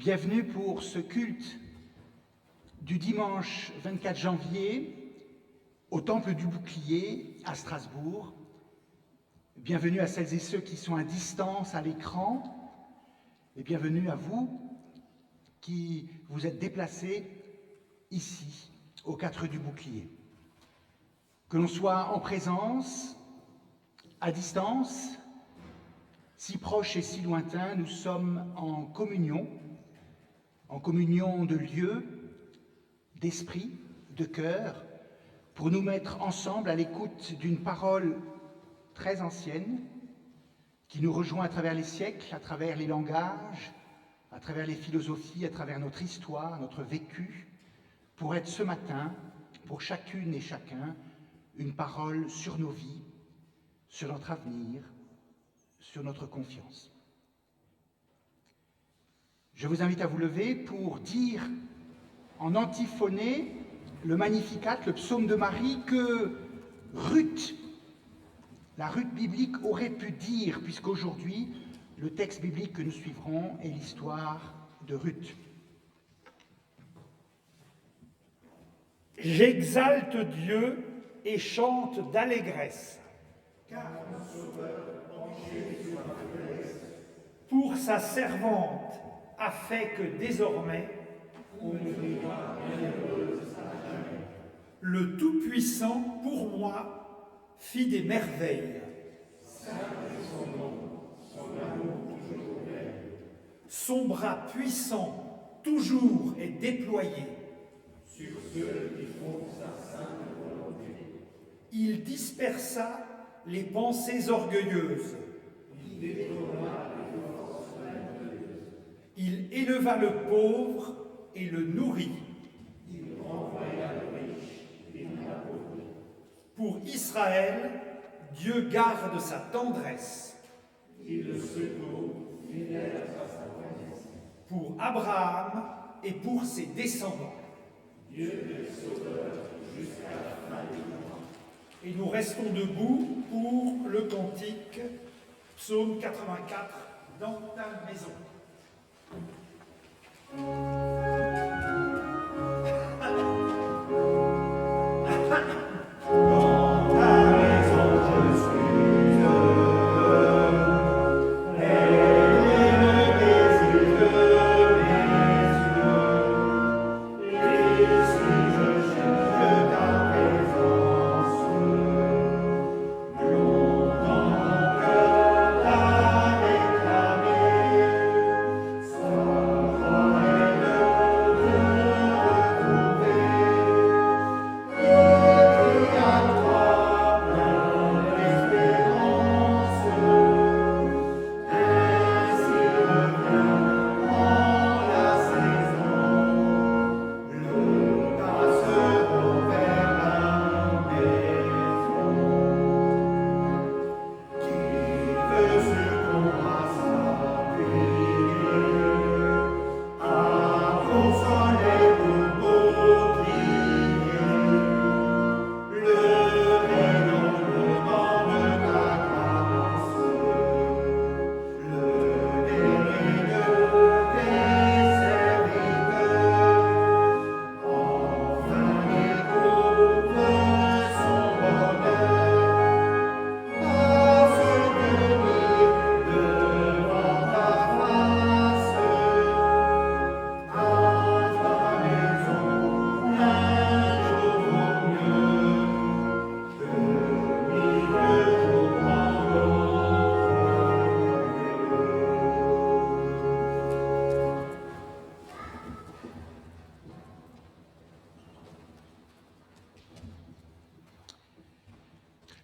Bienvenue pour ce culte du dimanche 24 janvier au Temple du Bouclier à Strasbourg. Bienvenue à celles et ceux qui sont à distance à l'écran et bienvenue à vous qui vous êtes déplacés ici, aux 4 du Bouclier. Que l'on soit en présence, à distance, si proche et si lointain, nous sommes en communion de lieu, d'esprit, de cœur, pour nous mettre ensemble à l'écoute d'une parole très ancienne qui nous rejoint à travers les siècles, à travers les langages, à travers les philosophies, à travers notre histoire, notre vécu, pour être ce matin, pour chacune et chacun, une parole sur nos vies, sur notre avenir, sur notre confiance. Je vous invite à vous lever pour dire en antiphoné le Magnificat, le psaume de Marie, que Ruth, la Ruth biblique, aurait pu dire, puisqu'aujourd'hui, le texte biblique que nous suivrons est l'histoire de Ruth. J'exalte Dieu et chante d'allégresse. Car mon Sauveur penché sur ma faiblesse, pour sa servante, a fait que désormais, on me verra bienheureuse à jamais. Le Tout-Puissant, pour moi, fit des merveilles. Saint est son nom, son amour toujours veille. Son bras puissant, toujours est déployé sur ceux qui font sa sainte volonté. Il dispersa les pensées orgueilleuses. Il détrôna les forces vaniteuses. Il éleva le pauvre et le nourrit. Il renvoya le riche et l'appauvrit. Pour Israël, Dieu garde sa tendresse. Il le secourt, fidèle à sa promesse. Pour Abraham et pour ses descendants. Dieu est sauveur jusqu'à la fin des temps. Et nous restons debout pour le cantique, psaume 84, dans ta maison.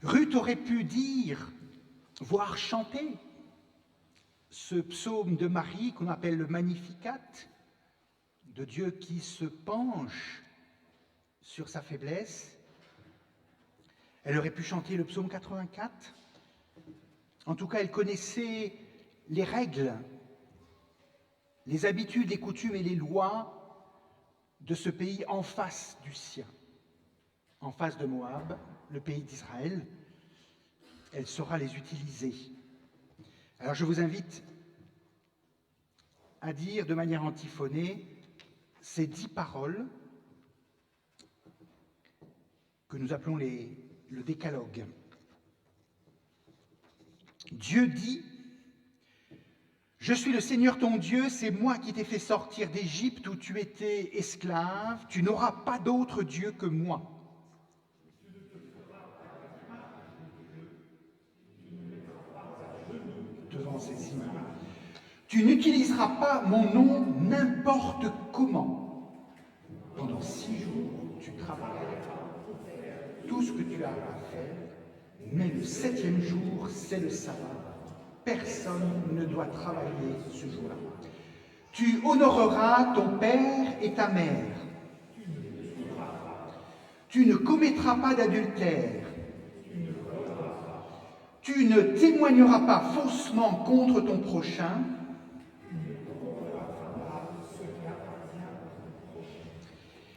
Ruth aurait pu dire, voire chanter, ce psaume de Marie qu'on appelle le Magnificat, de Dieu qui se penche sur sa faiblesse. Elle aurait pu chanter le psaume 84. En tout cas, elle connaissait les règles, les habitudes, les coutumes et les lois de ce pays en face du sien, en face de Moab, le pays d'Israël. Elle saura les utiliser. Alors je vous invite à dire de manière antiphonée ces 10 paroles que nous appelons le décalogue. Dieu dit: je suis le Seigneur ton Dieu, c'est moi qui t'ai fait sortir d'Égypte où tu étais esclave, tu n'auras pas d'autre Dieu que moi. Devant ces images. Tu n'utiliseras pas mon nom n'importe comment. Pendant 6 jours, tu travailleras tout ce que tu as à faire, mais le 7e jour, c'est le sabbat. Personne ne doit travailler ce jour-là. Tu honoreras ton père et ta mère. Tu ne commettras pas d'adultère. Tu ne témoigneras pas faussement contre ton prochain.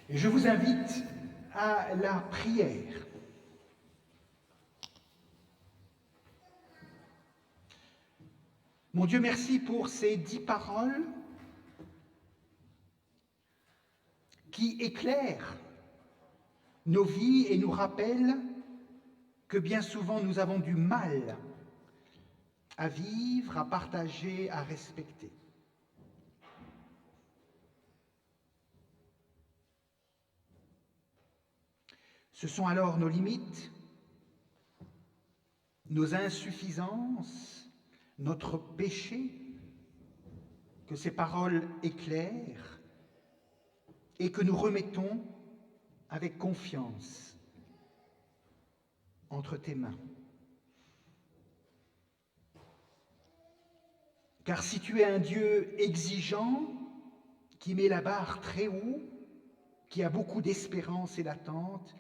Et je vous invite à la prière. Mon Dieu, merci pour ces 10 paroles qui éclairent nos vies et nous rappellent que bien souvent nous avons du mal à vivre, à partager, à respecter. Ce sont alors nos limites, nos insuffisances, notre péché que ces paroles éclairent et que nous remettons avec confiance entre tes mains. Car si tu es un Dieu exigeant, qui met la barre très haut, qui a beaucoup d'espérance et d'attente,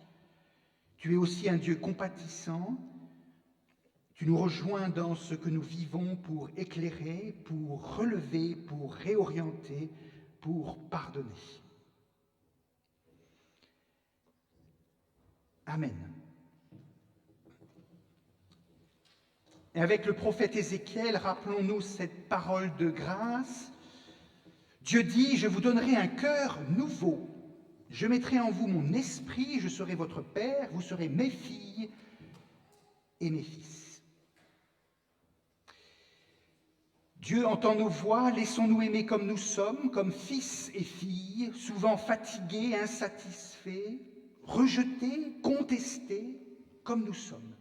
tu es aussi un Dieu compatissant. Tu nous rejoins dans ce que nous vivons pour éclairer, pour relever, pour réorienter, pour pardonner. Amen. Et avec le prophète Ézéchiel, rappelons-nous cette parole de grâce. Dieu dit: je vous donnerai un cœur nouveau. Je mettrai en vous mon esprit, je serai votre père, vous serez mes filles et mes fils. Dieu entend nos voix, laissons-nous aimer comme nous sommes, comme fils et filles, souvent fatigués, insatisfaits, rejetés, contestés, comme nous sommes.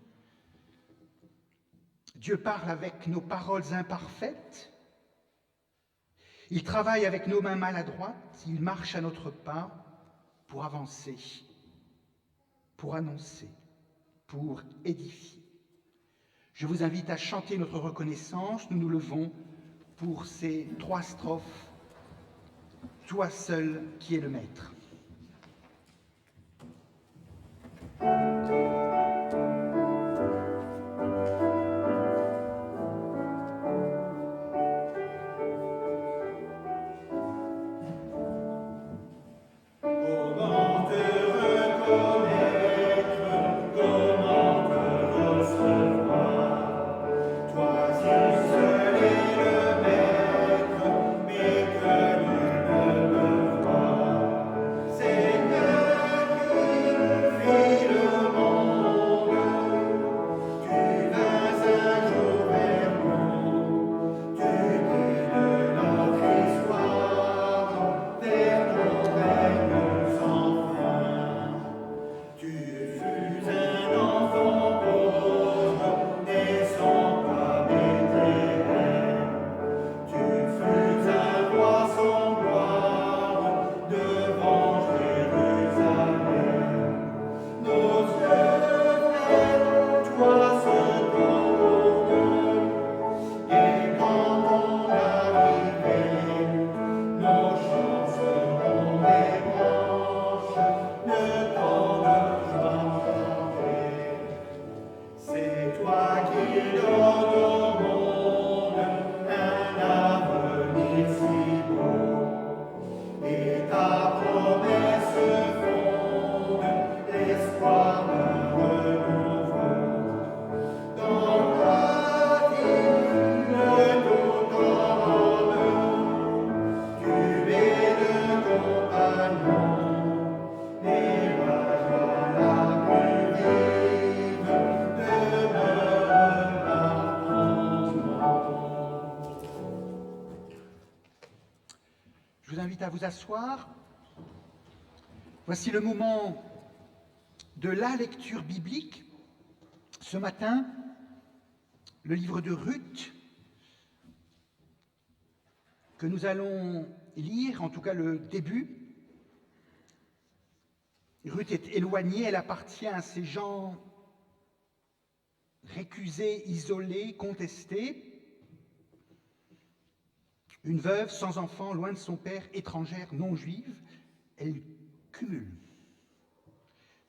Dieu parle avec nos paroles imparfaites, il travaille avec nos mains maladroites, il marche à notre pas pour avancer, pour annoncer, pour édifier. Je vous invite à chanter notre reconnaissance. Nous nous levons pour ces 3 strophes. Toi seul qui es le maître. invite à vous asseoir. Voici le moment de la lecture biblique. Ce matin, le livre de Ruth, que nous allons lire, en tout cas le début. Ruth est éloignée, elle appartient à ces gens récusés, isolés, contestés. Une veuve sans enfant, loin de son père, étrangère, non juive, elle cumule.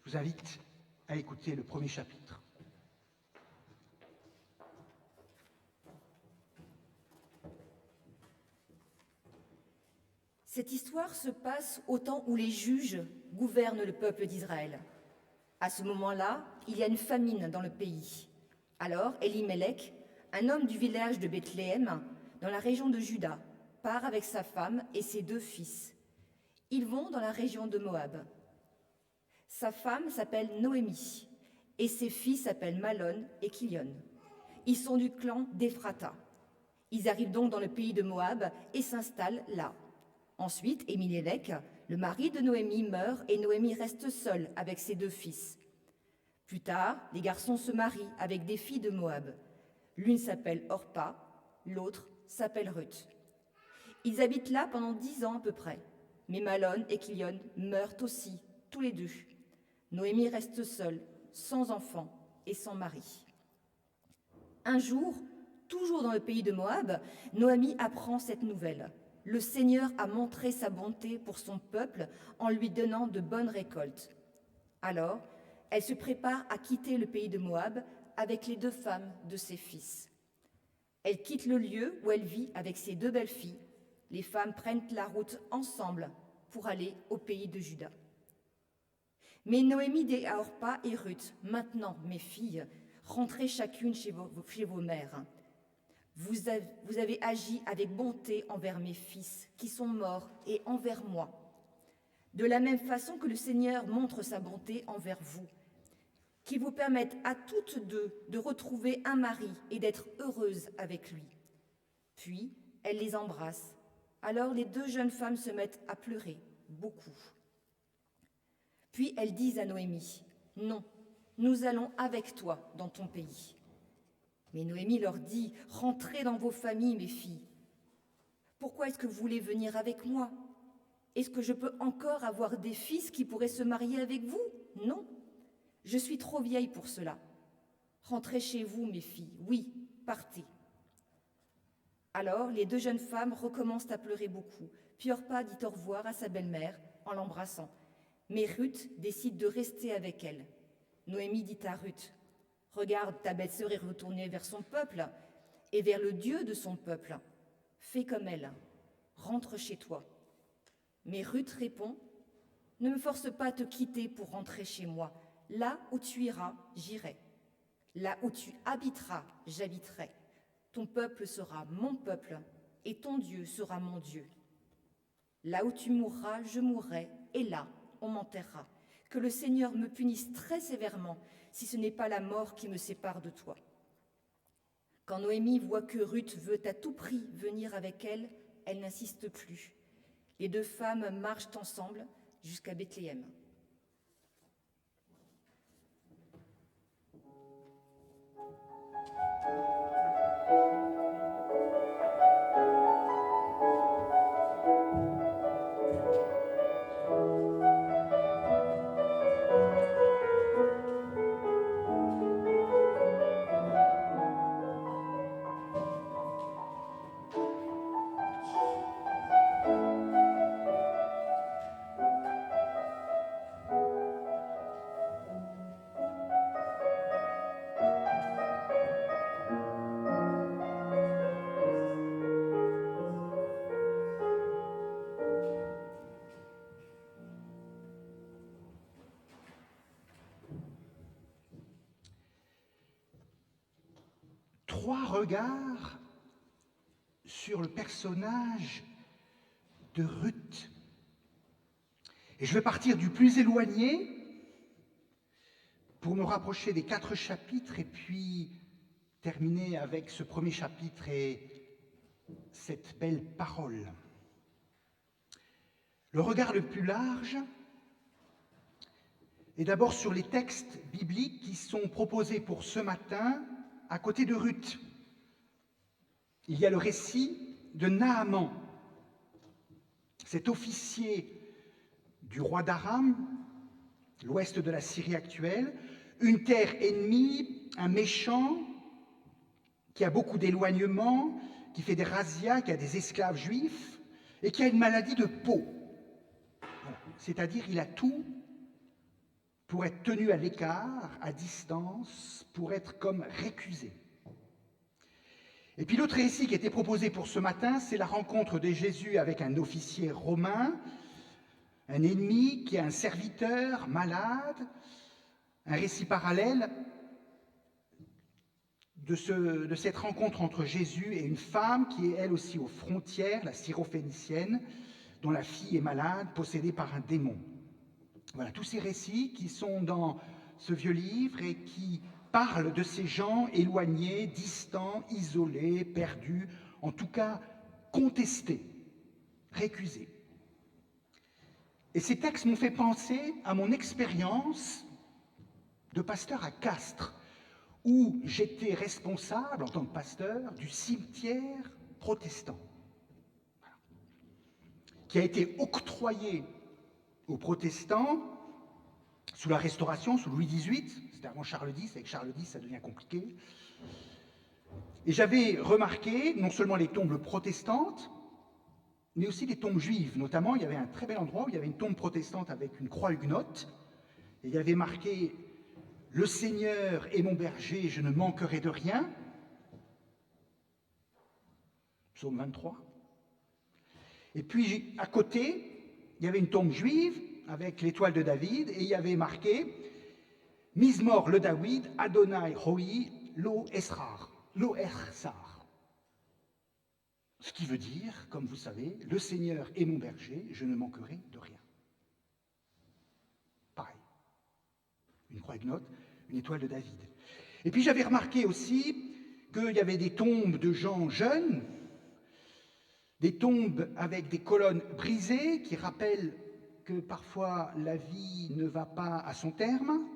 Je vous invite à écouter le premier chapitre. Cette histoire se passe au temps où les juges gouvernent le peuple d'Israël. À ce moment-là, il y a une famine dans le pays. Alors, Elimelech, un homme du village de Bethléem, dans la région de Juda, part avec sa femme et ses 2 fils. Ils vont dans la région de Moab. Sa femme s'appelle Noémie et ses fils s'appellent Malon et Kilion. Ils sont du clan d'Ephrata. Ils arrivent donc dans le pays de Moab et s'installent là. Ensuite, Elimelech, le mari de Noémie, meurt et Noémie reste seule avec ses 2 fils. Plus tard, les garçons se marient avec des filles de Moab. L'une s'appelle Orpa, l'autre s'appelle Ruth. Ils habitent là pendant 10 ans à peu près. Mais Malon et Kilion meurent aussi, tous les 2. Noémie reste seule, sans enfant et sans mari. Un jour, toujours dans le pays de Moab, Noémie apprend cette nouvelle. Le Seigneur a montré sa bonté pour son peuple en lui donnant de bonnes récoltes. Alors, elle se prépare à quitter le pays de Moab avec les 2 femmes de ses fils. Elle quitte le lieu où elle vit avec ses 2 belles-filles. Les femmes prennent la route ensemble pour aller au pays de Juda. Mais Noémie dit à Orpa et Ruth, « Maintenant, mes filles, rentrez chacune chez vos mères. Vous avez agi avec bonté envers mes fils qui sont morts et envers moi, de la même façon que le Seigneur montre sa bonté envers vous, qu'il vous permette à toutes 2 de retrouver un mari et d'être heureuses avec lui. » Puis, elle les embrasse. Alors les 2 jeunes femmes se mettent à pleurer, beaucoup. Puis elles disent à Noémie, « Non, nous allons avec toi dans ton pays. » Mais Noémie leur dit, « Rentrez dans vos familles, mes filles. Pourquoi est-ce que vous voulez venir avec moi? Est-ce que je peux encore avoir des fils qui pourraient se marier avec vous? Non, je suis trop vieille pour cela. Rentrez chez vous, mes filles. Oui, partez. » Alors, les 2 jeunes femmes recommencent à pleurer beaucoup. Puis Orpa dit au revoir à sa belle-mère en l'embrassant. Mais Ruth décide de rester avec elle. Noémie dit à Ruth, « Regarde, ta belle-sœur est retournée vers son peuple et vers le Dieu de son peuple. Fais comme elle, rentre chez toi. » Mais Ruth répond, « Ne me force pas à te quitter pour rentrer chez moi. Là où tu iras, j'irai. Là où tu habiteras, j'habiterai. Ton peuple sera mon peuple et ton Dieu sera mon Dieu. Là où tu mourras, je mourrai et là, on m'enterrera. Que le Seigneur me punisse très sévèrement si ce n'est pas la mort qui me sépare de toi. » Quand Noémie voit que Ruth veut à tout prix venir avec elle, elle n'insiste plus. Les 2 femmes marchent ensemble jusqu'à Bethléem. Trois regards sur le personnage de Ruth. Et je vais partir du plus éloigné pour me rapprocher des 4 chapitres et puis terminer avec ce premier chapitre et cette belle parole. Le regard le plus large est d'abord sur les textes bibliques qui sont proposés pour ce matin à côté de Ruth. Il y a le récit de Naaman, cet officier du roi d'Aram, l'ouest de la Syrie actuelle, une terre ennemie, un méchant qui a beaucoup d'éloignement, qui fait des razzias, qui a des esclaves juifs et qui a une maladie de peau. Voilà. C'est-à-dire il a tout pour être tenu à l'écart, à distance, pour être comme récusé. Et puis l'autre récit qui était proposé pour ce matin, c'est la rencontre de Jésus avec un officier romain, un ennemi qui est un serviteur malade, un récit parallèle de cette rencontre entre Jésus et une femme qui est elle aussi aux frontières, la Syrophénicienne, dont la fille est malade, possédée par un démon. Voilà, tous ces récits qui sont dans ce vieux livre et qui parlent de ces gens éloignés, distants, isolés, perdus, en tout cas contestés, récusés. Et ces textes m'ont fait penser à mon expérience de pasteur à Castres, où j'étais responsable, en tant que pasteur, du cimetière protestant, qui a été octroyé aux protestants sous la Restauration, sous Louis XVIII, c'était avant Charles X, avec Charles X ça devient compliqué. Et j'avais remarqué non seulement les tombes protestantes, mais aussi les tombes juives. Notamment, il y avait un très bel endroit où il y avait une tombe protestante avec une croix huguenote, et il y avait marqué « Le Seigneur est mon berger, je ne manquerai de rien ». Psaume 23. Et puis, à côté, il y avait une tombe juive avec l'étoile de David, et il y avait marqué « Mizmor le David, Adonai Hoi, lo Esrar, lo Ersar ». Ce qui veut dire, comme vous savez, « Le Seigneur est mon berger, je ne manquerai de rien ». Pareil. Une croix huguenote, une étoile de David. Et puis j'avais remarqué aussi qu'il y avait des tombes de gens jeunes, des tombes avec des colonnes brisées qui rappellent que parfois la vie ne va pas à son terme,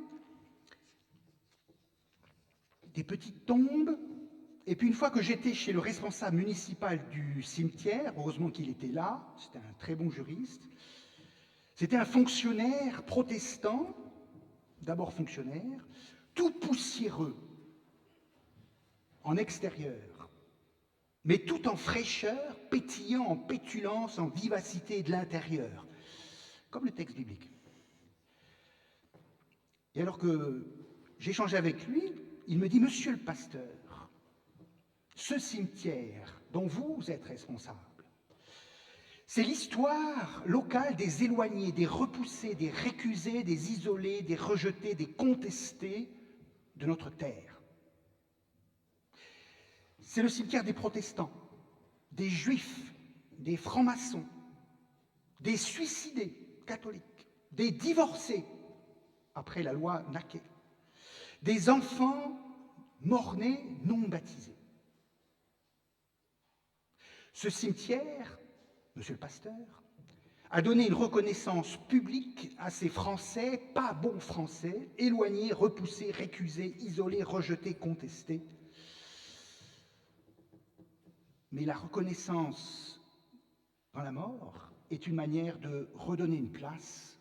des petites tombes. Et puis une fois que j'étais chez le responsable municipal du cimetière, heureusement qu'il était là, c'était un très bon juriste, c'était un fonctionnaire protestant, d'abord fonctionnaire, tout poussiéreux en extérieur, mais tout en fraîcheur, pétillant en pétulance, en vivacité de l'intérieur, comme le texte biblique. Et alors que j'échangeais avec lui, il me dit « Monsieur le pasteur, ce cimetière dont vous êtes responsable, c'est l'histoire locale des éloignés, des repoussés, des récusés, des isolés, des rejetés, des contestés de notre terre. C'est le cimetière des protestants, des juifs, des francs-maçons, des suicidés catholiques, des divorcés après la loi Naquet, des enfants morts-nés non baptisés. Ce cimetière, monsieur le pasteur, a donné une reconnaissance publique à ces Français, pas bons Français, éloignés, repoussés, récusés, isolés, rejetés, contestés. Mais la reconnaissance dans la mort est une manière de redonner une place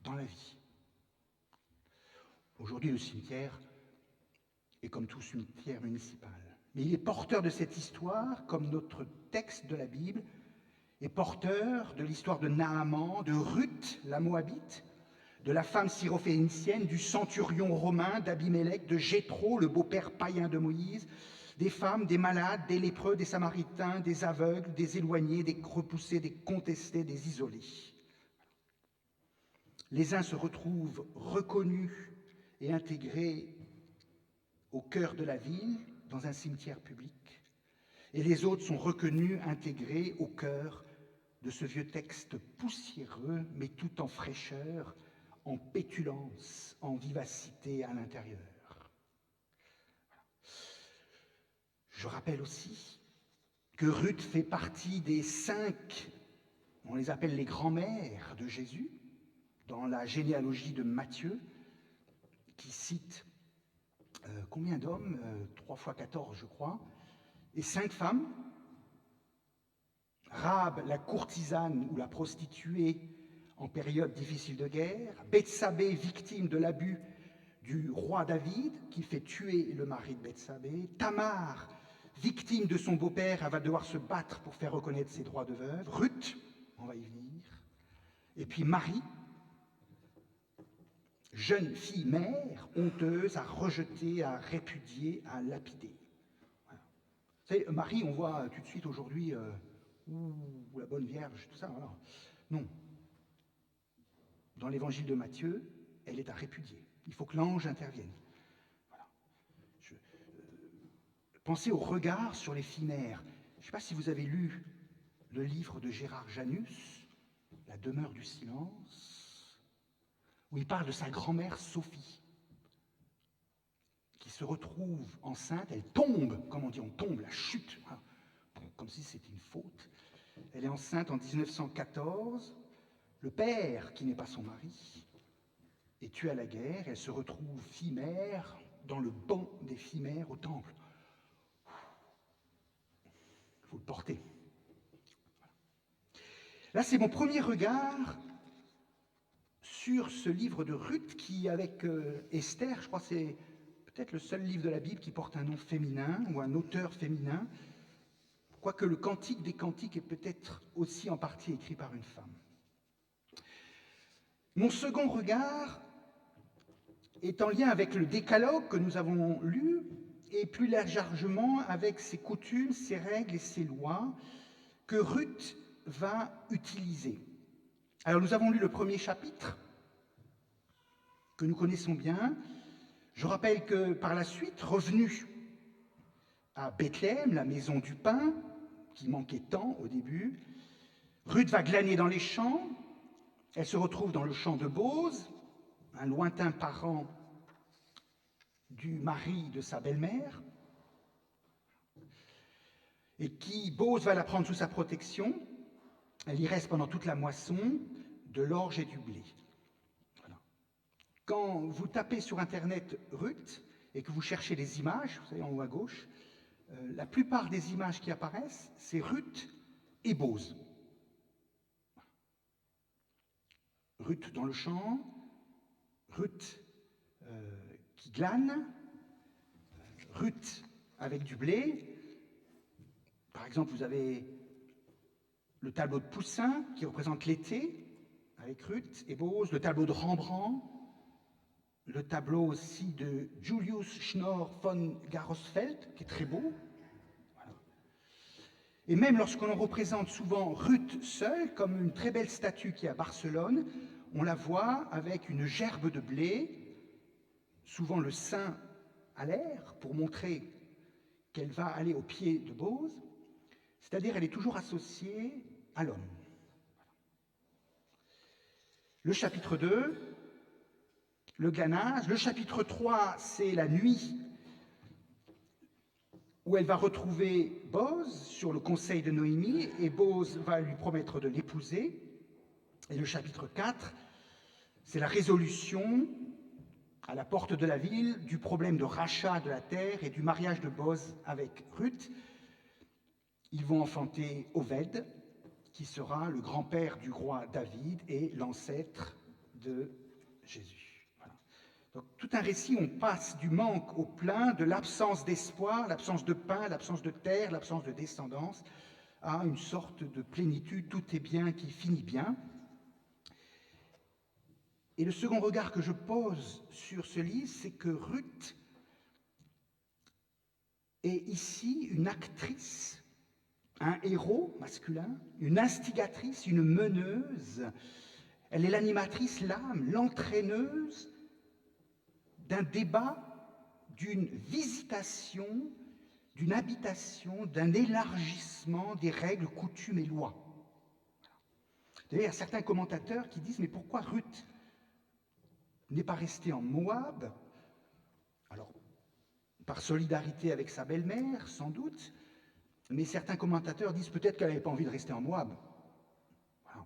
dans la vie. Aujourd'hui, le cimetière est comme tout cimetière municipal. Mais il est porteur de cette histoire, comme notre texte de la Bible est porteur de l'histoire de Naaman, de Ruth, la Moabite, de la femme syrophénicienne, du centurion romain, d'Abimélec, de Jéthro, le beau-père païen de Moïse, des femmes, des malades, des lépreux, des samaritains, des aveugles, des éloignés, des repoussés, des contestés, des isolés. Les uns se retrouvent reconnus et intégrés au cœur de la ville, dans un cimetière public, et les autres sont reconnus, intégrés au cœur de ce vieux texte poussiéreux, mais tout en fraîcheur, en pétulance, en vivacité à l'intérieur. Je rappelle aussi que Ruth fait partie des 5 On les appelle les grands-mères de Jésus, dans la généalogie de Matthieu, qui cite combien d'hommes 3 fois 14, je crois, et 5 femmes. Rahab, la courtisane ou la prostituée en période difficile de guerre. Bethsabée, victime de l'abus du roi David, qui fait tuer le mari de Bethsabée. Tamar, victime de son beau-père, elle va devoir se battre pour faire reconnaître ses droits de veuve. Ruth, on va y venir. Et puis Marie, jeune fille mère, honteuse, à rejeter, à répudier, à lapider. Voilà. Vous savez, Marie, on voit tout de suite aujourd'hui, ou la bonne Vierge, tout ça. Voilà. Non. Dans l'évangile de Matthieu, elle est à répudier. Il faut que l'ange intervienne. Voilà. Pensez au regard sur les filles mères. Je ne sais pas si vous avez lu le livre de Gérard Janus, La demeure du silence, où il parle de sa grand-mère Sophie, qui se retrouve enceinte, elle tombe, comme on dit, on tombe, la chute, hein, comme si c'était une faute. Elle est enceinte en 1914, le père, qui n'est pas son mari, est tué à la guerre, elle se retrouve fille-mère dans le banc des filles-mères au temple. Il faut le porter. Là, c'est mon premier regard sur ce livre de Ruth qui, avec Esther, je crois que c'est peut-être le seul livre de la Bible qui porte un nom féminin ou un auteur féminin, quoique le Cantique des Cantiques est peut-être aussi en partie écrit par une femme. Mon second regard est en lien avec le décalogue que nous avons lu et plus largement avec ses coutumes, ses règles et ses lois que Ruth va utiliser. Alors nous avons lu le premier chapitre que nous connaissons bien. Je rappelle que par la suite, revenu à Bethléem, la maison du pain, qui manquait tant au début, Ruth va glaner dans les champs. Elle se retrouve dans le champ de Bose, un lointain parent du mari de sa belle-mère, et qui, Bose va la prendre sous sa protection. Elle y reste pendant toute la moisson de l'orge et du blé. Voilà. Quand vous tapez sur Internet Ruth et que vous cherchez les images, vous savez en haut à gauche, la plupart des images qui apparaissent, c'est Ruth et Bose. Ruth dans le champ, Ruth qui glane, Ruth avec du blé. Par exemple, vous avez le tableau de Poussin qui représente l'été avec Ruth et Bose, le tableau de Rembrandt, le tableau aussi de Julius Schnorr von Garosfeld qui est très beau. Voilà. Et même lorsqu'on représente souvent Ruth seule, comme une très belle statue qui est à Barcelone, on la voit avec une gerbe de blé, souvent le sein à l'air, pour montrer qu'elle va aller au pied de Bose, c'est-à-dire elle est toujours associée à l'homme. Le chapitre 2, le glanage. Le chapitre 3, c'est la nuit, où elle va retrouver Bose sur le conseil de Noémie, et Bose va lui promettre de l'épouser. Et le chapitre 4, c'est la résolution à la porte de la ville du problème de rachat de la terre et du mariage de Bose avec Ruth. Ils vont enfanter Oved, qui sera le grand-père du roi David et l'ancêtre de Jésus. Voilà. Donc, tout un récit, on passe du manque au plein, de l'absence d'espoir, l'absence de pain, l'absence de terre, l'absence de descendance, à une sorte de plénitude, tout est bien qui finit bien. Et le second regard que je pose sur ce livre, c'est que Ruth est ici une actrice, un héros masculin, une instigatrice, une meneuse. Elle est l'animatrice, l'âme, l'entraîneuse d'un débat, d'une visitation, d'une habitation, d'un élargissement des règles, coutumes et lois. D'ailleurs, il y a certains commentateurs qui disent « Mais pourquoi Ruth n'est pas restée en Moab ?» Alors, par solidarité avec sa belle-mère, sans doute, mais certains commentateurs disent peut-être qu'elle n'avait pas envie de rester en Moab. Voilà.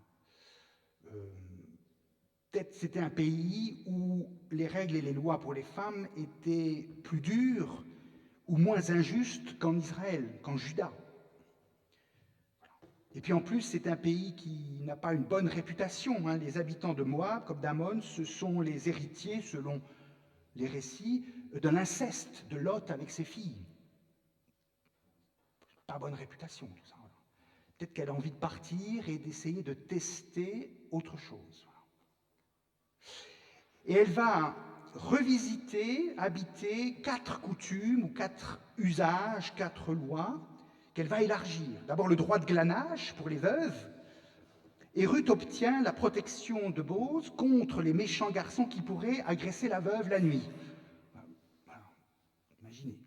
Peut-être c'était un pays où les règles et les lois pour les femmes étaient plus dures ou moins injustes qu'en Israël, qu'en Juda. Et puis en plus, c'est un pays qui n'a pas une bonne réputation. Hein. Les habitants de Moab, comme d'Ammon, ce sont les héritiers, selon les récits, de l'inceste de Lot avec ses filles. Pas bonne réputation, tout ça. Voilà. Peut-être qu'elle a envie de partir et d'essayer de tester autre chose. Voilà. Et elle va revisiter, habiter 4 coutumes ou 4 usages, 4 lois qu'elle va élargir. D'abord le droit de glanage pour les veuves, et Ruth obtient la protection de Bose contre les méchants garçons qui pourraient agresser la veuve la nuit. Voilà. Imaginez.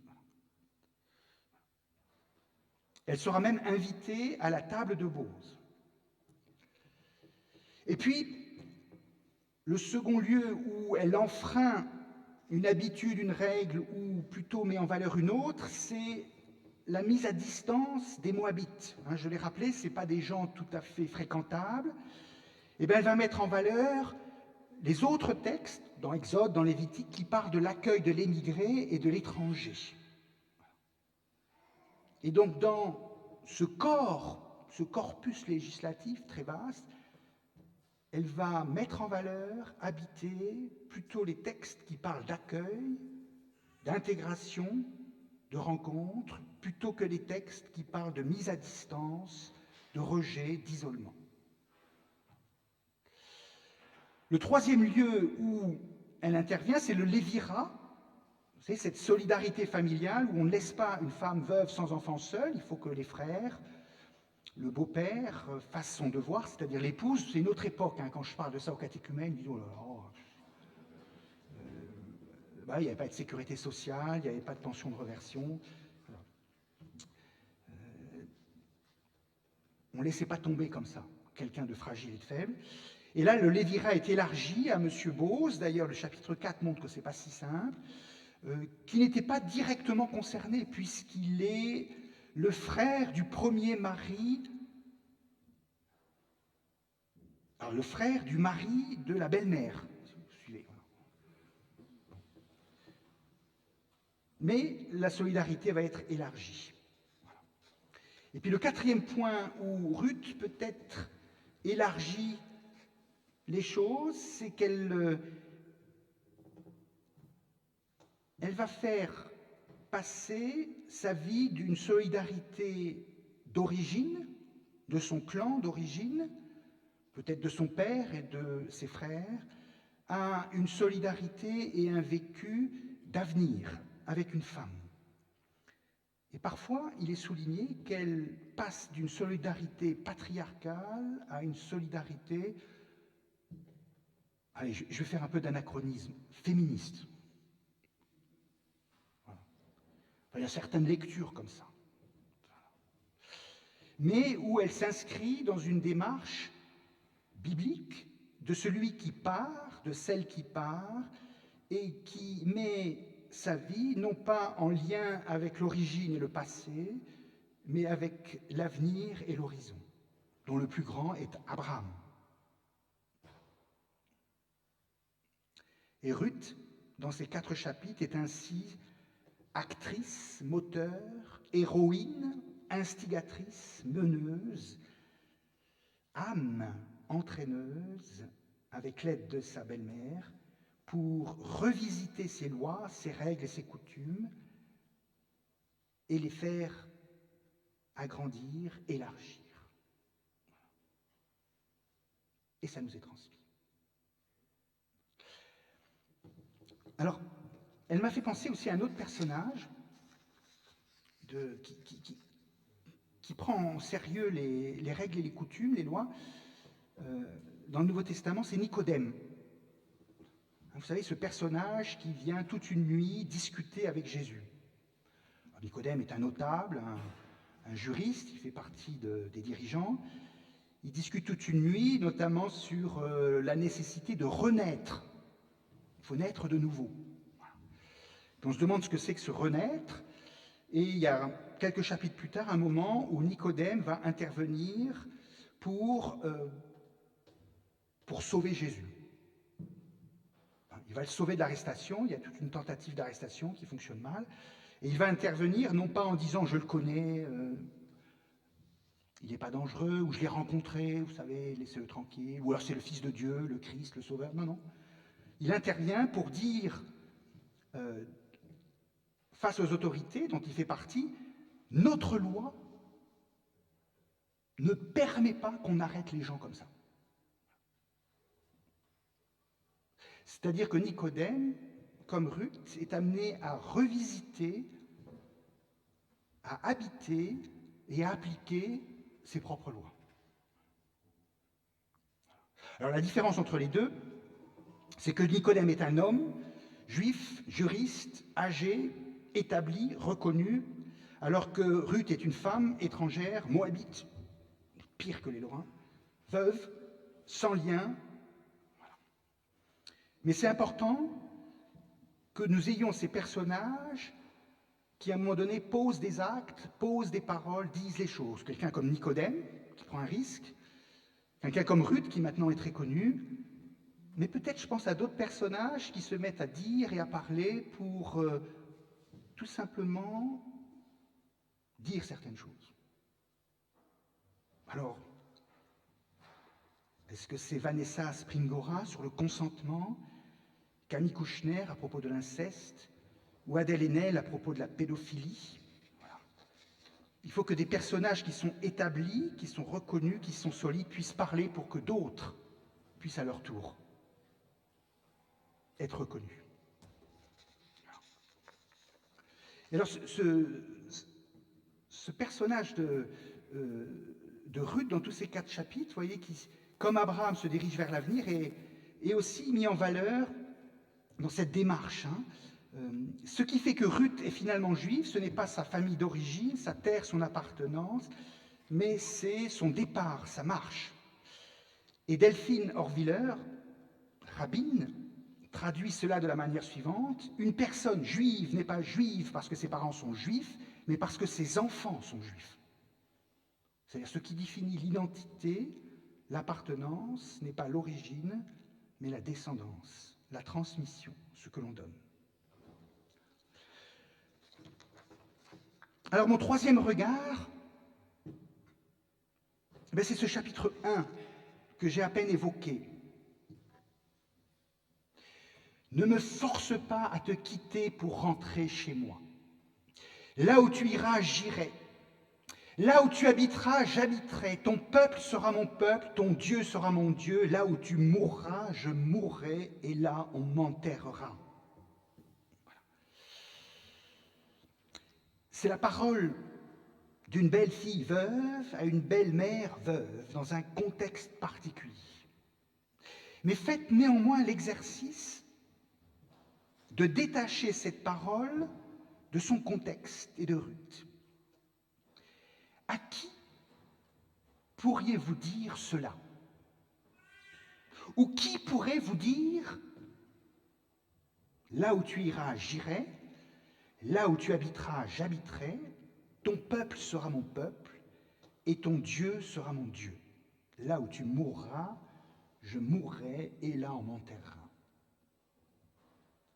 Elle sera même invitée à la table de Bose. Et puis, le second lieu où elle enfreint une habitude, une règle, ou plutôt met en valeur une autre, c'est la mise à distance des Moabites. Hein, je l'ai rappelé, ce n'est pas des gens tout à fait fréquentables. Et bien, elle va mettre en valeur les autres textes, dans Exode, dans Lévitique, qui parlent de l'accueil de l'émigré et de l'étranger. Et donc, dans ce corpus législatif très vaste, elle va mettre en valeur, habiter, plutôt les textes qui parlent d'accueil, d'intégration, de rencontre, plutôt que les textes qui parlent de mise à distance, de rejet, d'isolement. Le troisième lieu où elle intervient, c'est le lévirat. Vous savez, cette solidarité familiale où on ne laisse pas une femme veuve sans enfant seule, il faut que les frères, le beau-père fasse son devoir, c'est-à-dire l'épouse. C'est une autre époque, hein, quand je parle de ça au catéchumène, ils disent, oh là là, il n'y avait pas de sécurité sociale, il n'y avait pas de pension de reversion. On ne laissait pas tomber comme ça quelqu'un de fragile et de faible. Et là, le lévirat est élargi à M. Bose. D'ailleurs, le chapitre 4 montre que ce n'est pas si simple, qui n'était pas directement concerné, puisqu'il est le frère du premier mari, alors le frère du mari de la belle-mère, si vous suivez. Mais la solidarité va être élargie. Voilà. Et puis le quatrième point où Ruth peut-être élargit les choses, c'est qu'elle va faire passer sa vie d'une solidarité d'origine, de son clan d'origine, peut-être de son père et de ses frères, à une solidarité et un vécu d'avenir avec une femme. Et parfois, il est souligné qu'elle passe d'une solidarité patriarcale à une solidarité, allez, je vais faire un peu d'anachronisme, féministe. Voilà. Enfin, il y a certaines lectures comme ça. Mais où elle s'inscrit dans une démarche biblique de celui qui part, de celle qui part, et qui met sa vie non pas en lien avec l'origine et le passé, mais avec l'avenir et l'horizon, dont le plus grand est Abraham. Et Ruth, dans ces 4 chapitres, est ainsi actrice, moteur, héroïne, instigatrice, meneuse, âme entraîneuse, avec l'aide de sa belle-mère, pour revisiter ses lois, ses règles et ses coutumes, et les faire agrandir, élargir. Et ça nous est transmis. Alors, elle m'a fait penser aussi à un autre personnage qui prend en sérieux les règles et les coutumes, les lois. Dans le Nouveau Testament, c'est Nicodème. Vous savez, ce personnage qui vient toute une nuit discuter avec Jésus. Alors, Nicodème est un notable, un juriste, il fait partie des dirigeants. Il discute toute une nuit, notamment sur la nécessité de renaître. Il faut naître de nouveau. Voilà. On se demande ce que c'est que ce renaître. Et il y a quelques chapitres plus tard, un moment où Nicodème va intervenir pour pour sauver Jésus. Il va le sauver de l'arrestation, il y a toute une tentative d'arrestation qui fonctionne mal, et il va intervenir non pas en disant « je le connais », il n'est pas dangereux, ou je l'ai rencontré, vous savez, laissez-le tranquille, ou alors c'est le Fils de Dieu, le Christ, le Sauveur. Non, non. Il intervient pour dire, face aux autorités dont il fait partie, notre loi ne permet pas qu'on arrête les gens comme ça. C'est-à-dire que Nicodème, comme Ruth, est amené à revisiter, à habiter et à appliquer ses propres lois. Alors la différence entre les deux, c'est que Nicodème est un homme juif, juriste, âgé, établi, reconnu, alors que Ruth est une femme étrangère, moabite, pire que les Lorrains, veuve, sans lien. Voilà. Mais c'est important que nous ayons ces personnages qui, à un moment donné, posent des actes, posent des paroles, disent les choses. Quelqu'un comme Nicodème, qui prend un risque, quelqu'un comme Ruth, qui maintenant est très connu, mais peut-être je pense à d'autres personnages qui se mettent à dire et à parler pour tout simplement dire certaines choses. Alors, est-ce que c'est Vanessa Springora sur le consentement, Camille Kouchner à propos de l'inceste, ou Adèle Haenel à propos de la pédophilie? Voilà. Il faut que des personnages qui sont établis, qui sont reconnus, qui sont solides, puissent parler pour que d'autres puissent à leur tour être reconnus. Et alors, ce personnage de Ruth, dans tous ces 4 chapitres, vous voyez, qui, comme Abraham se dirige vers l'avenir, est aussi mis en valeur dans cette démarche. Ce qui fait que Ruth est finalement juive, ce n'est pas sa famille d'origine, sa terre, son appartenance, mais c'est son départ, sa marche. Et Delphine Horviller, rabbine, traduit cela de la manière suivante: une personne juive n'est pas juive parce que ses parents sont juifs, mais parce que ses enfants sont juifs. C'est-à-dire ce qui définit l'identité, l'appartenance, n'est pas l'origine, mais la descendance, la transmission, ce que l'on donne. Alors mon troisième regard, c'est ce chapitre 1 que j'ai à peine évoqué. Ne me force pas à te quitter pour rentrer chez moi. Là où tu iras, j'irai. Là où tu habiteras, j'habiterai. Ton peuple sera mon peuple, ton Dieu sera mon Dieu. Là où tu mourras, je mourrai, et là on m'enterrera. Voilà. C'est la parole d'une belle fille veuve à une belle mère veuve, dans un contexte particulier. Mais faites néanmoins l'exercice de détacher cette parole de son contexte et de Ruth. À qui pourriez-vous dire cela? Ou qui pourrait vous dire « Là où tu iras, j'irai, là où tu habiteras, j'habiterai, ton peuple sera mon peuple, et ton Dieu sera mon Dieu. Là où tu mourras, je mourrai, et là on m'enterrera. »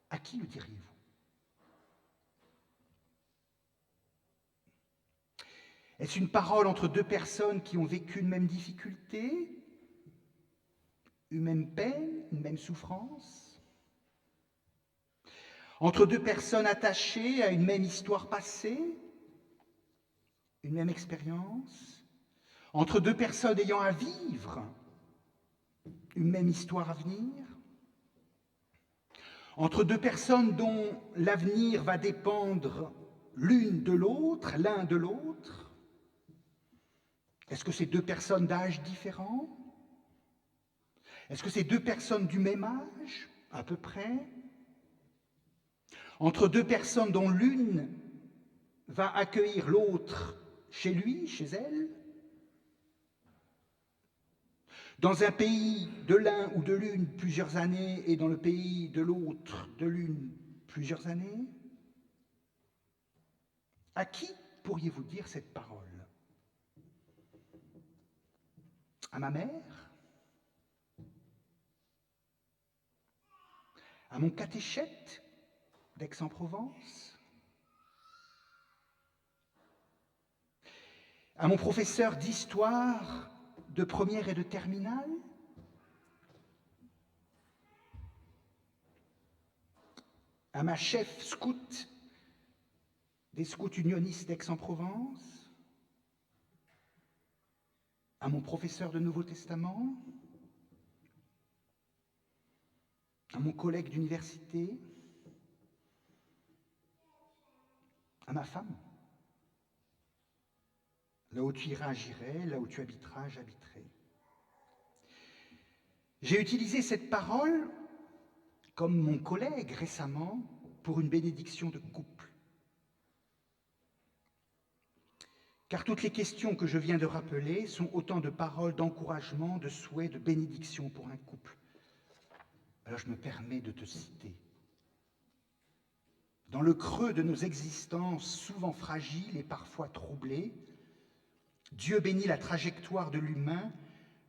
À qui le diriez-vous? Est-ce une parole entre 2 personnes qui ont vécu une même difficulté, une même peine, une même souffrance? Entre 2 personnes attachées à une même histoire passée, une même expérience? Entre 2 personnes ayant à vivre une même histoire à venir? Entre 2 personnes dont l'avenir va dépendre l'une de l'autre, l'un de l'autre? Est-ce que c'est 2 personnes d'âge différents? Est-ce que c'est 2 personnes du même âge, à peu près? Entre 2 personnes dont l'une va accueillir l'autre chez lui, chez elle? Dans un pays de l'un ou de l'une plusieurs années et dans le pays de l'autre de l'une plusieurs années? À qui pourriez-vous dire cette parole? À ma mère? à mon catéchète d'Aix-en-Provence, à mon professeur d'histoire de première et de terminale, à ma chef scout des scouts unionistes d'Aix-en-Provence, à mon professeur de Nouveau Testament, à mon collègue d'université, à ma femme. Là où tu iras, j'irai, là où tu habiteras, j'habiterai. J'ai utilisé cette parole, comme mon collègue récemment, pour une bénédiction de couple. Car toutes les questions que je viens de rappeler sont autant de paroles d'encouragement, de souhait, de bénédiction pour un couple. Alors je me permets de te citer. Dans le creux de nos existences souvent fragiles et parfois troublées, Dieu bénit la trajectoire de l'humain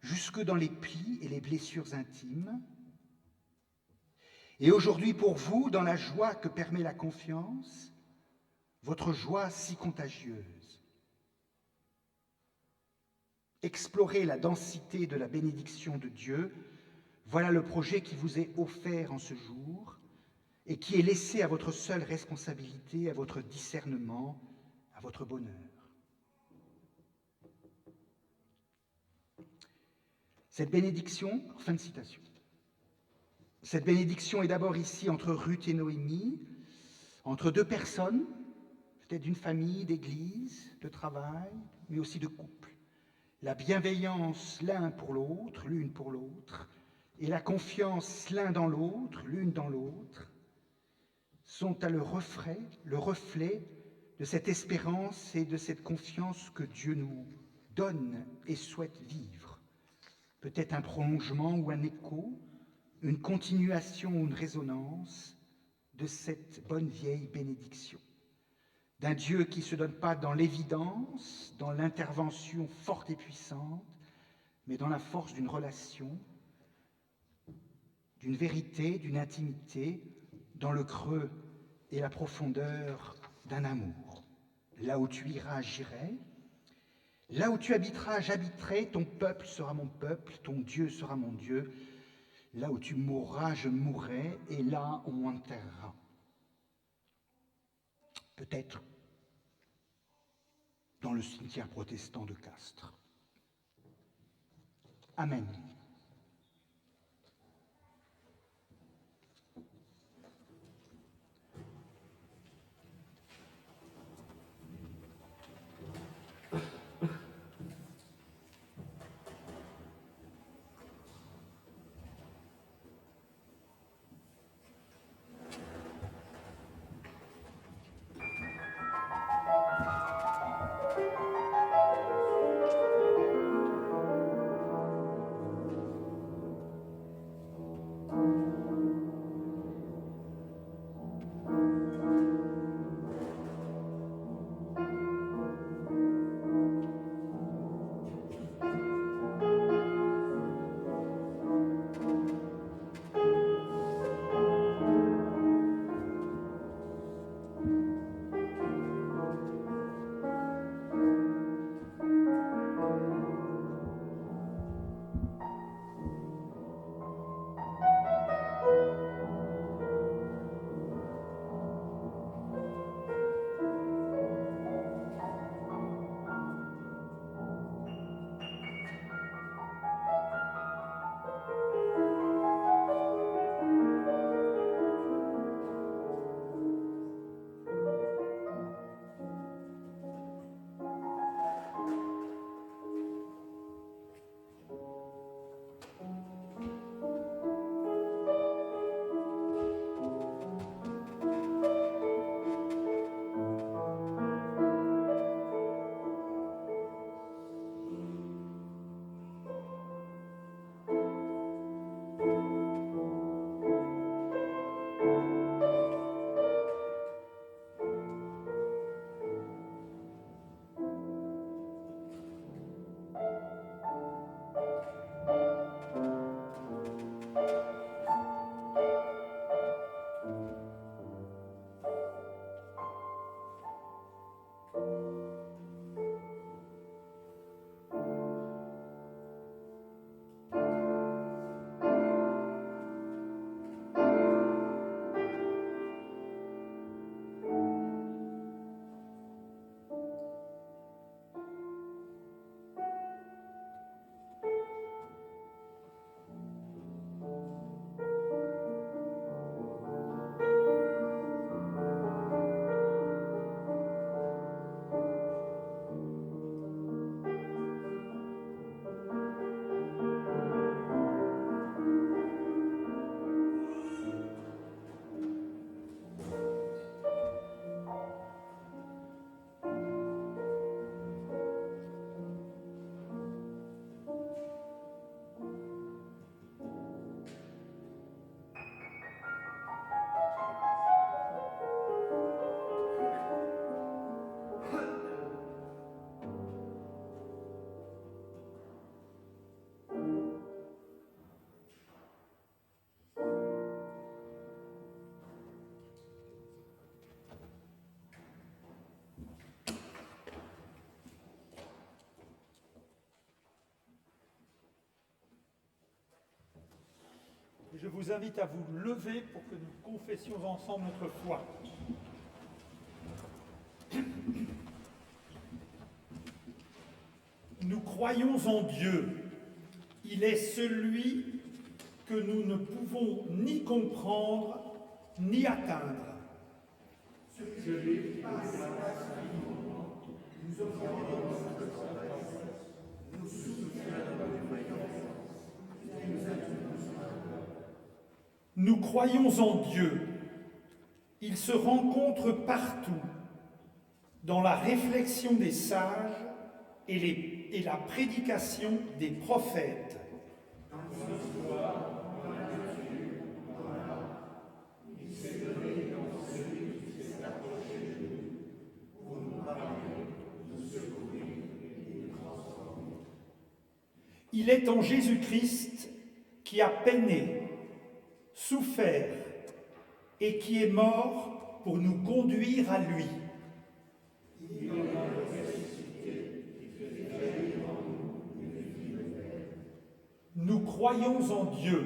jusque dans les plis et les blessures intimes. Et aujourd'hui pour vous, dans la joie que permet la confiance, votre joie si contagieuse. Explorez la densité de la bénédiction de Dieu, voilà le projet qui vous est offert en ce jour et qui est laissé à votre seule responsabilité, à votre discernement, à votre bonheur. Cette bénédiction, fin de citation. Cette bénédiction est d'abord ici entre Ruth et Noémie, entre deux personnes, peut-être d'une famille, d'église, de travail, mais aussi de couple. La bienveillance l'un pour l'autre, l'une pour l'autre, et la confiance l'un dans l'autre, l'une dans l'autre, sont le reflet de cette espérance et de cette confiance que Dieu nous donne et souhaite vivre. Peut-être un prolongement ou un écho, une continuation ou une résonance de cette bonne vieille bénédiction. D'un Dieu qui ne se donne pas dans l'évidence, dans l'intervention forte et puissante, mais dans la force d'une relation, d'une vérité, d'une intimité, dans le creux et la profondeur d'un amour. Là où tu iras, j'irai. Là où tu habiteras, j'habiterai. Ton peuple sera mon peuple, ton Dieu sera mon Dieu. Là où tu mourras, je mourrai, et là on m'enterrera. Peut-être dans le cimetière protestant de Castres. Amen. Je vous invite à vous lever pour que nous confessions ensemble notre foi. Nous croyons en Dieu. Il est celui que nous ne pouvons ni comprendre ni atteindre. Nous croyons en Dieu. Il se rencontre partout, dans la réflexion des sages et la prédication des prophètes. Il est en Jésus-Christ qui a peiné, souffert et qui est mort pour nous conduire à lui. Nous croyons en Dieu.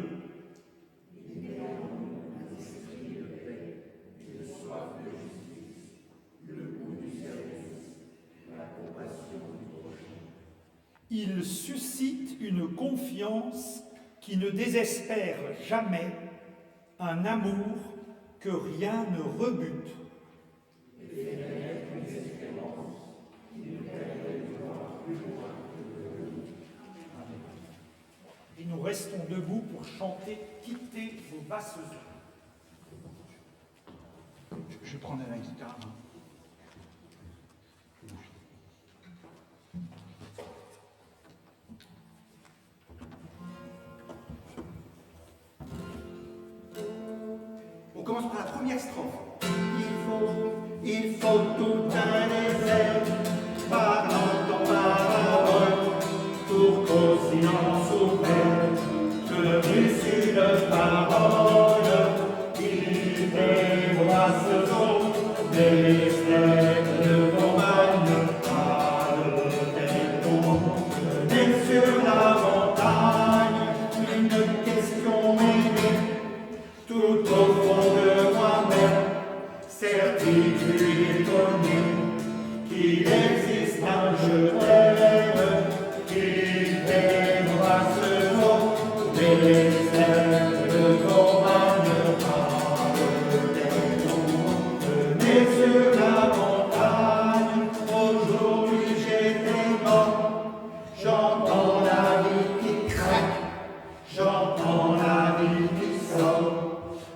Il suscite une confiance qui ne désespère jamais, un amour que rien ne rebute. Et nous restons debout pour chanter « Quittez vos basses eaux ». Je prends la guitare. On commence par la première strophe. Il faut tout un désert, parlant en parole, pour qu'au silence ouvert, je reçus une parole, livrez vos basses eaux, des mystères de montagne, parle des tombes, venez sur la montagne, une question aimée, tout au fond de moi-même, certitude étonnée, qu'il existe un je t'aime, qu'il t'aimera ce mot, les mystères de campagne, parle des tombes, venez sur la montagne, aujourd'hui j'étais mort, j'entends la vie qui craque, j'entends la vie qui sort.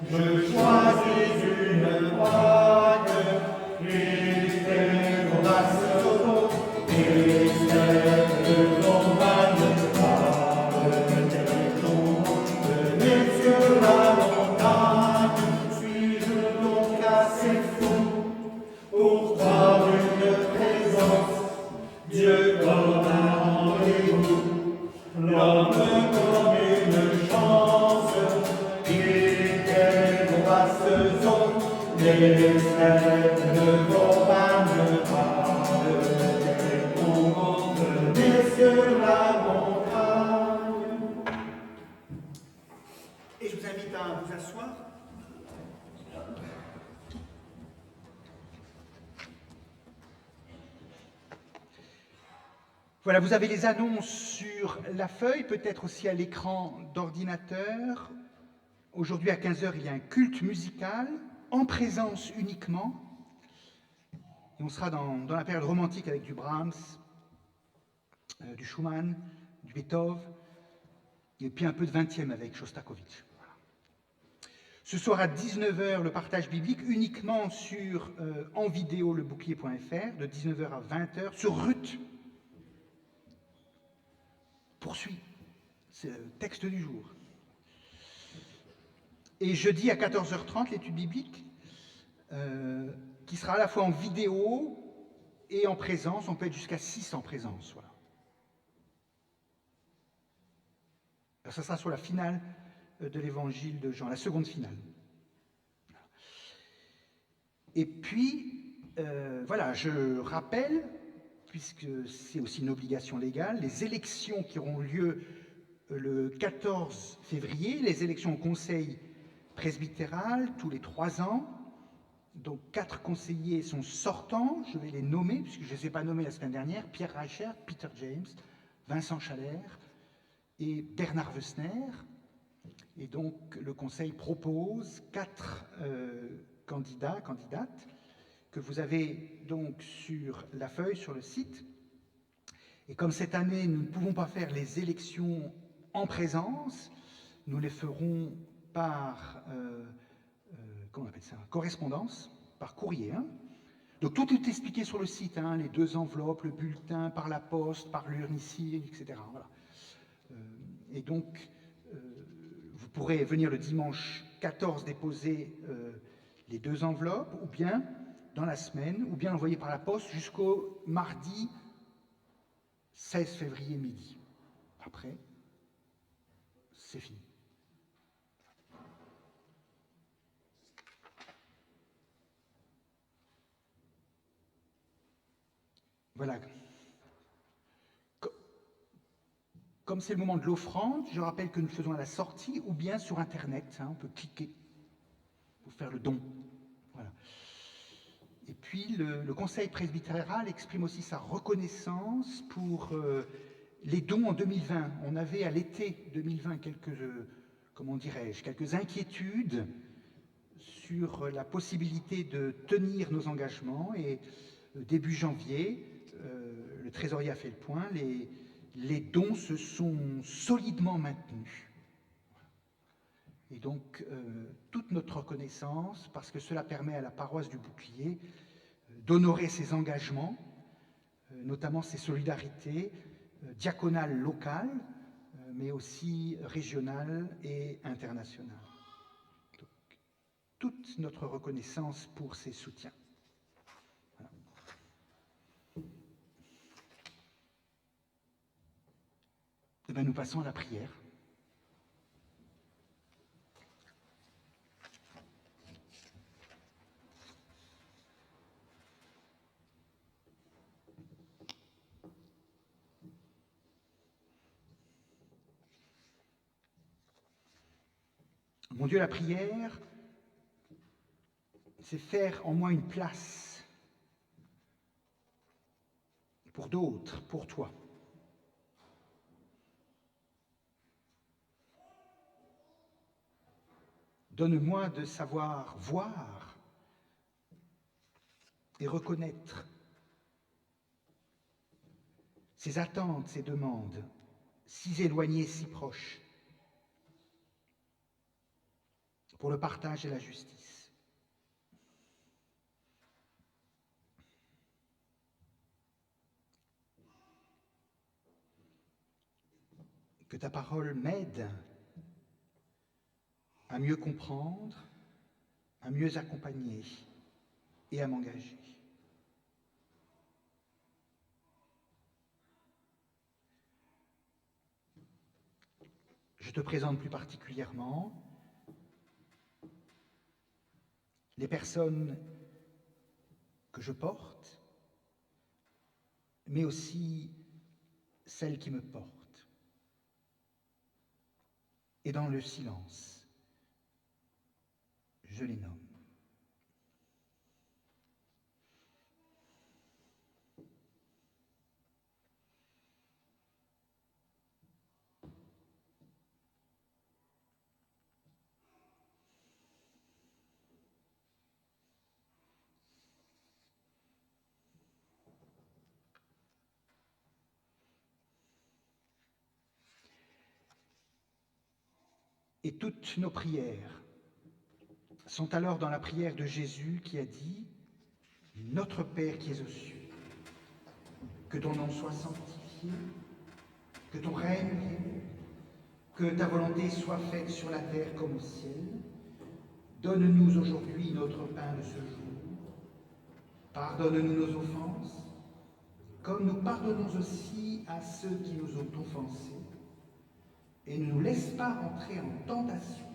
Je choisis une vague, lutter mon basses eaux, et celle de campagne, parle des tombes, venez sur la montagne, suis-je donc assez fou pour croire une présence, Dieu comme un rendez-vous, l'homme comme une chance, les mystères de campagne, parle des tombes, venez sur la montagne. Et je vous invite à vous asseoir. Voilà, vous avez les annonces sur la feuille, peut-être aussi à l'écran d'ordinateur. Aujourd'hui à 15h, il y a un culte musical, en présence uniquement. Et on sera dans la période romantique avec du Brahms, du Schumann, du Beethoven, et puis un peu de 20e avec Shostakovich. Voilà. Ce soir à 19h, le partage biblique uniquement sur en vidéo lebouclier.fr, de 19h à 20h, sur Ruth. Poursuit, c'est le texte du jour. Et jeudi à 14h30, l'étude biblique, qui sera à la fois en vidéo et en présence. On peut être jusqu'à 6 en présence. Voilà. Alors, ça sera sur la finale de l'évangile de Jean, la seconde finale. Et puis, voilà, je rappelle, puisque c'est aussi une obligation légale, les élections qui auront lieu le 14 février, les élections au conseil presbytéral, tous les 3 ans. Donc 4 conseillers sont sortants, je vais les nommer, puisque je ne les ai pas nommés la semaine dernière, Pierre Reichert, Peter James, Vincent Chalère et Bernard Wessner. Et donc le conseil propose 4 candidats, candidates, que vous avez donc sur la feuille, sur le site. Et comme cette année, nous ne pouvons pas faire les élections en présence, nous les ferons par, comment on appelle ça, correspondance, par courrier. Hein. Donc tout est expliqué sur le site, hein, les 2 enveloppes, le bulletin, par la poste, par l'urne ici, etc. Voilà. Et donc, vous pourrez venir le dimanche 14 déposer les 2 enveloppes, ou bien dans la semaine, ou bien envoyer par la poste jusqu'au mardi 16 février midi. Après, c'est fini. Voilà. Comme c'est le moment de l'offrande, je rappelle que nous faisons à la sortie ou bien sur Internet. Hein, on peut cliquer pour faire le don. Voilà. Et puis, le Conseil presbytéral exprime aussi sa reconnaissance pour les dons en 2020. On avait à l'été 2020 quelques inquiétudes sur la possibilité de tenir nos engagements. Et début janvier, le trésorier a fait le point, les dons se sont solidement maintenus. Et donc, toute notre reconnaissance, parce que cela permet à la paroisse du Bouclier d'honorer ses engagements, notamment ses solidarités diaconales locales, mais aussi régionales et internationales. Donc, toute notre reconnaissance pour ces soutiens. Voilà. Et bien, nous passons à la prière. Mon Dieu, la prière, c'est faire en moi une place pour d'autres, pour toi. Donne-moi de savoir voir et reconnaître ces attentes, ces demandes, si éloignées, si proches, pour le partage et la justice. Que ta parole m'aide à mieux comprendre, à mieux accompagner et à m'engager. Je te présente plus particulièrement les personnes que je porte, mais aussi celles qui me portent. Et dans le silence, je les nomme. Et toutes nos prières sont alors dans la prière de Jésus qui a dit « Notre Père qui es aux cieux, que ton nom soit sanctifié, que ton règne vienne, que ta volonté soit faite sur la terre comme au ciel. Donne-nous aujourd'hui notre pain de ce jour. Pardonne-nous nos offenses, comme nous pardonnons aussi à ceux qui nous ont offensés. Et ne nous laisse pas entrer en tentation,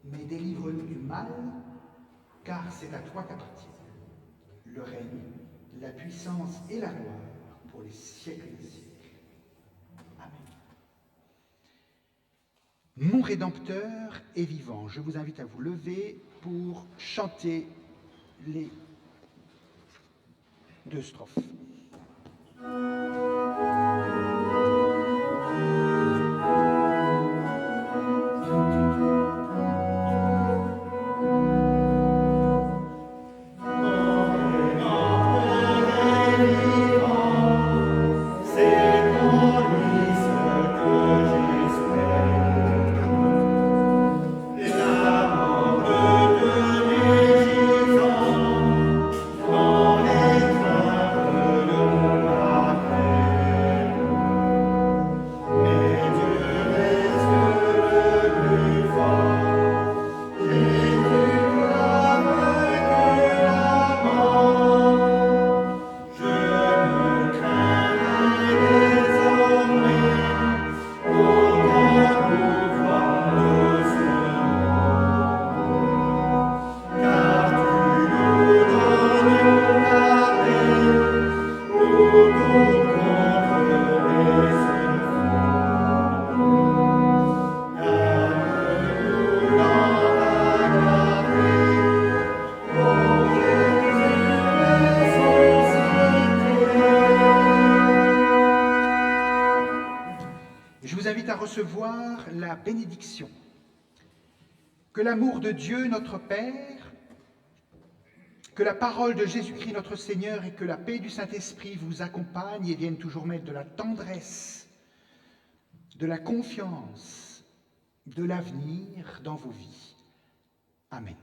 mais délivre-nous du mal, car c'est à toi qu'appartient le règne, la puissance et la gloire pour les siècles des siècles. Amen. mon Rédempteur est vivant. Je vous invite à vous lever pour chanter les 2 strophes. Je vous invite à recevoir la bénédiction. Que l'amour de Dieu, notre Père, que la parole de Jésus-Christ, notre Seigneur, et que la paix du Saint-Esprit vous accompagnent et viennent toujours mettre de la tendresse, de la confiance, de l'avenir dans vos vies. Amen.